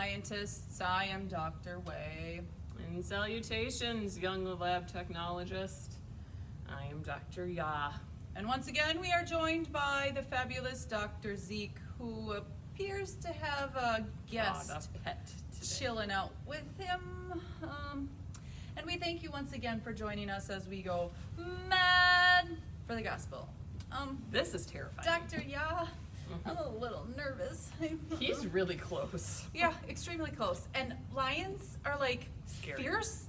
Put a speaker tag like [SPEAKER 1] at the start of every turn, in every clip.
[SPEAKER 1] scientists. I am Dr. Way.
[SPEAKER 2] And salutations, young lab technologist. I am Dr. Yah.
[SPEAKER 1] And once again, we are joined by the fabulous Dr. Zeke, who appears to have a guest
[SPEAKER 2] A pet today.
[SPEAKER 1] chilling out with him. And we thank you once again for joining us as we go mad for the gospel.
[SPEAKER 2] This is terrifying.
[SPEAKER 1] Dr. Yah, I'm a little nervous.
[SPEAKER 2] He's really close.
[SPEAKER 1] Yeah, extremely close. And lions are like
[SPEAKER 2] Scary.
[SPEAKER 1] fierce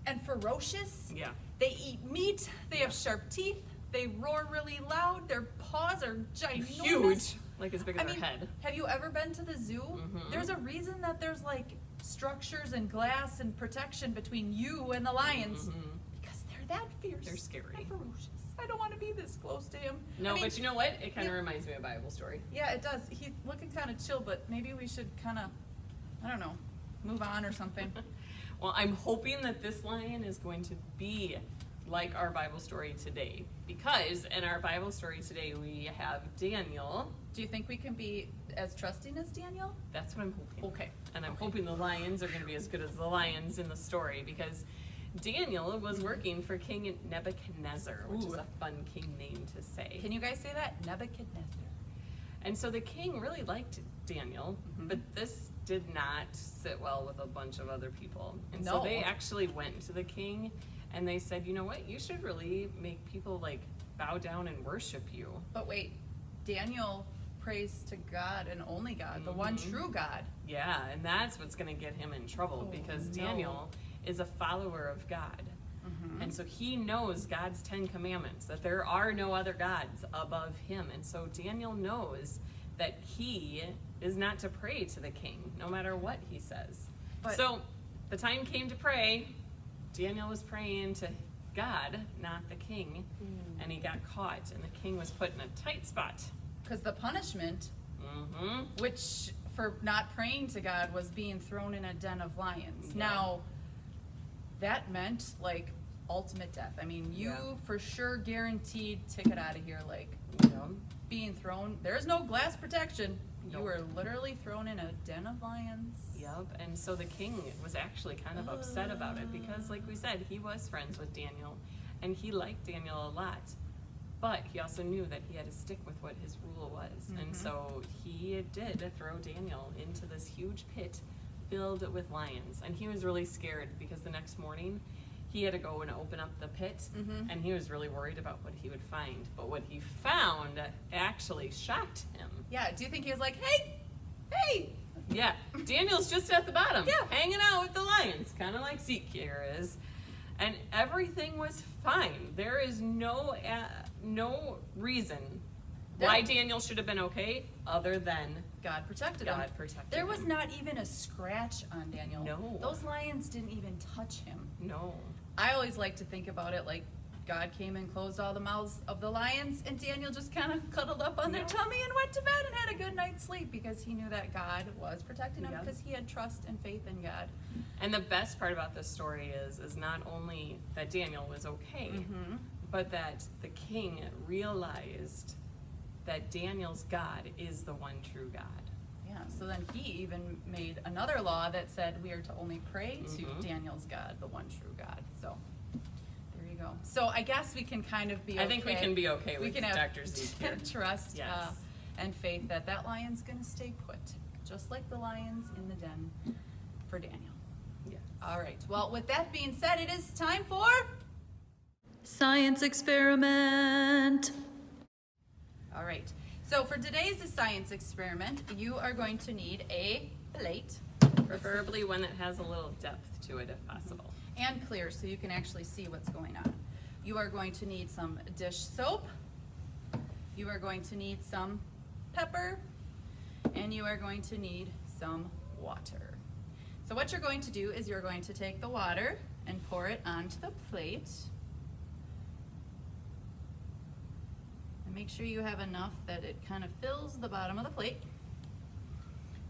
[SPEAKER 1] and ferocious.
[SPEAKER 2] Yeah.
[SPEAKER 1] They eat meat. They have sharp teeth. They roar really loud. Their paws are ginormous.
[SPEAKER 2] Huge. Like as big as
[SPEAKER 1] I mean,
[SPEAKER 2] our head.
[SPEAKER 1] have you ever been to the zoo?
[SPEAKER 2] Mhm.
[SPEAKER 1] There's a reason that there's like structures and glass and protection between you and the lions.
[SPEAKER 2] Mhm.
[SPEAKER 1] Because they're that fierce.
[SPEAKER 2] They're scary.
[SPEAKER 1] And ferocious. I don't want to be this close to him.
[SPEAKER 2] No,
[SPEAKER 1] I mean,
[SPEAKER 2] but you know what? It kind of
[SPEAKER 1] yeah.
[SPEAKER 2] reminds me of a Bible story.
[SPEAKER 1] Yeah, it does. He's looking kind of chill, but maybe we should kind of, I don't know, move on or something.
[SPEAKER 2] Well, I'm hoping that this lion is going to be like our Bible story today. Because in our Bible story today, we have Daniel.
[SPEAKER 1] Do you think we can be as trusting as Daniel?
[SPEAKER 2] That's what I'm hoping.
[SPEAKER 1] Okay.
[SPEAKER 2] And I'm
[SPEAKER 1] Okay.
[SPEAKER 2] hoping the lions are going to be as good as the lions in the story, because Daniel was working for King Nebuchadnezzar, which is
[SPEAKER 1] Ooh.
[SPEAKER 2] a fun king name to say.
[SPEAKER 1] Can you guys say that? Nebuchadnezzar.
[SPEAKER 2] And so the king really liked Daniel, but this did not sit well with a bunch of other people. And so
[SPEAKER 1] No.
[SPEAKER 2] they actually went to the king and they said, you know what, you should really make people like bow down and worship you.
[SPEAKER 1] But wait, Daniel prays to God and only God, the one true God.
[SPEAKER 2] Yeah, and that's what's going to get him in trouble,
[SPEAKER 1] Oh,
[SPEAKER 2] because
[SPEAKER 1] no.
[SPEAKER 2] Daniel is a follower of God. And so he knows God's 10 commandments, that there are no other gods above him. And so Daniel knows that he is not to pray to the king, no matter what he says.
[SPEAKER 1] But-
[SPEAKER 2] so the time came to pray. Daniel was praying to God, not the king, and he got caught, and the king was put in a tight spot.
[SPEAKER 1] Because the punishment,
[SPEAKER 2] Mm-hmm.
[SPEAKER 1] which for not praying to God, was being thrown in a den of lions.
[SPEAKER 2] Yeah.
[SPEAKER 1] Now, that meant like ultimate death. I mean, you
[SPEAKER 2] Yeah.
[SPEAKER 1] for sure guaranteed ticket out of here, like being thrown. There's no glass protection. You
[SPEAKER 2] Nope.
[SPEAKER 1] were literally thrown in a den of lions.
[SPEAKER 2] Yep, and so the king was actually kind of upset about it, because like we said, he was friends with Daniel and he liked Daniel a lot, but he also knew that he had to stick with what his rule was. And so he did throw Daniel into this huge pit filled with lions, and he was really scared because the next morning he had to go and open up the pit, and he was really worried about what he would find. But what he found actually shocked him.
[SPEAKER 1] Yeah, do you think he was like, hey,
[SPEAKER 2] Yeah, Daniel's just at the bottom,
[SPEAKER 1] Yeah.
[SPEAKER 2] hanging out with the lions, kind of like Zeke here is. And everything was fine. There is no reason why Daniel should have been okay, other than
[SPEAKER 1] God protected him.
[SPEAKER 2] God protected
[SPEAKER 1] There was
[SPEAKER 2] him.
[SPEAKER 1] not even a scratch on Daniel.
[SPEAKER 2] No.
[SPEAKER 1] Those lions didn't even touch him.
[SPEAKER 2] No.
[SPEAKER 1] I always like to think about it like God came and closed all the mouths of the lions, and Daniel just kind of cuddled up on their
[SPEAKER 2] No.
[SPEAKER 1] tummy and went to bed and had a good night's sleep, because he knew that God was protecting him,
[SPEAKER 2] Yep.
[SPEAKER 1] because he had trust and faith in God.
[SPEAKER 2] And the best part about this story is not only that Daniel was okay, but that the king realized that Daniel's God is the one true God.
[SPEAKER 1] Yeah, so then he even made another law that said we are to only pray to Daniel's God, the one true God. So there you go. So I guess we can kind of be okay.
[SPEAKER 2] I think we can be okay with
[SPEAKER 1] have
[SPEAKER 2] Dr. Zeke here.
[SPEAKER 1] trust
[SPEAKER 2] Yes.
[SPEAKER 1] and faith that that lion's going to stay put, just like the lions in the den for Daniel.
[SPEAKER 2] Yeah.
[SPEAKER 1] All right. Well, with that being said, it is time for
[SPEAKER 3] Science experiment.
[SPEAKER 1] All right. So for today's science experiment, you are going to need a plate
[SPEAKER 2] Preferably one that has a little depth to it if possible.
[SPEAKER 1] and clear so you can actually see what's going on. You are going to need some dish soap. You are going to need some pepper, and you are going to need some water. So what you're going to do is you're going to take the water and pour it onto the plate. And make sure you have enough that it kind of fills the bottom of the plate.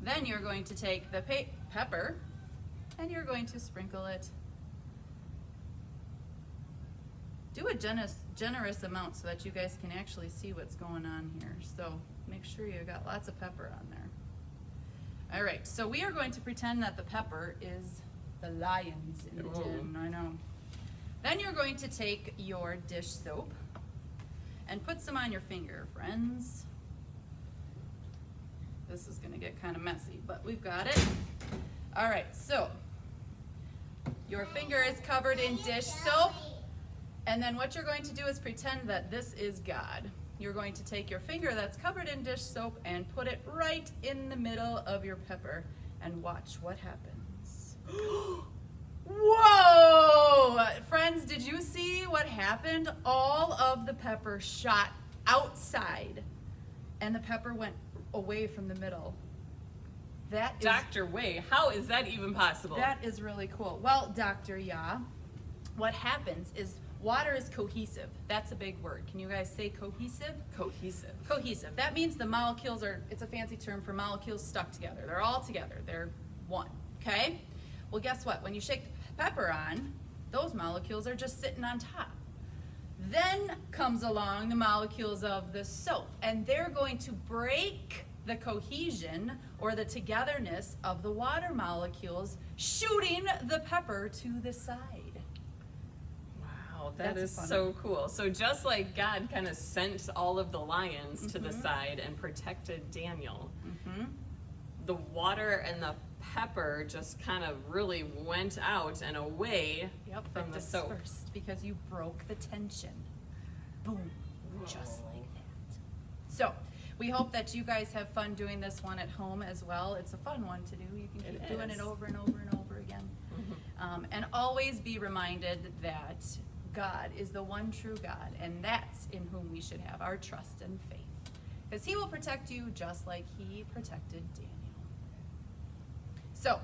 [SPEAKER 1] Then you're going to take the pepper and you're going to sprinkle it. Do a generous amount so that you guys can actually see what's going on here. So make sure you got lots of pepper on there. All right, so we are going to pretend that the pepper is the lions in the
[SPEAKER 2] Ooh.
[SPEAKER 1] den. I know. Then you're going to take your dish soap and put some on your finger, friends. This is gonna get kind of messy, but we've got it. All right, so your finger is covered in dish soap, and then what you're going to do is pretend that this is God. You're going to take your finger that's covered in dish soap and put it right in the middle of your pepper and watch what happens. Whoa! Friends, did you see what happened? All of the pepper shot outside and the pepper went away from the middle. That is,
[SPEAKER 2] Dr. Way, how is that even possible?
[SPEAKER 1] that is really cool. Well, Dr. Yah, what happens is water is cohesive. That's a big word. Can you guys say cohesive?
[SPEAKER 2] Cohesive.
[SPEAKER 1] Cohesive. That means the molecules are, it's a fancy term for molecules stuck together. They're all together. They're one. Okay? Well, guess what? When you shake the pepper on, those molecules are just sitting on top. Then comes along the molecules of the soap, and they're going to break the cohesion or the togetherness of the water molecules, shooting the pepper to the side.
[SPEAKER 2] Wow, that
[SPEAKER 1] That's
[SPEAKER 2] is
[SPEAKER 1] funny.
[SPEAKER 2] so cool. So just like God kind of sent all of the lions to the side and protected Daniel, the water and the pepper just kind of really went out and away from the soap.
[SPEAKER 1] Dispersed because you broke the tension. Boom. Just
[SPEAKER 2] Whoa.
[SPEAKER 1] like that. So, we hope that you guys have fun doing this one at home as well. It's a fun one to do. You can keep doing it
[SPEAKER 2] is.
[SPEAKER 1] over and over and over again. And always be reminded that God is the one true God, and that's in whom we should have our trust and faith. Because He will protect you just like He protected Daniel. So,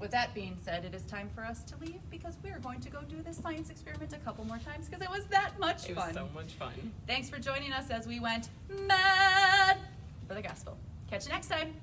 [SPEAKER 1] with that being said, it is time for us to leave because we are going to go do this science experiment a couple more times because it was that much
[SPEAKER 2] It
[SPEAKER 1] fun.
[SPEAKER 2] was so much fun.
[SPEAKER 1] Thanks for joining us as we went mad for the gospel. Catch you next time.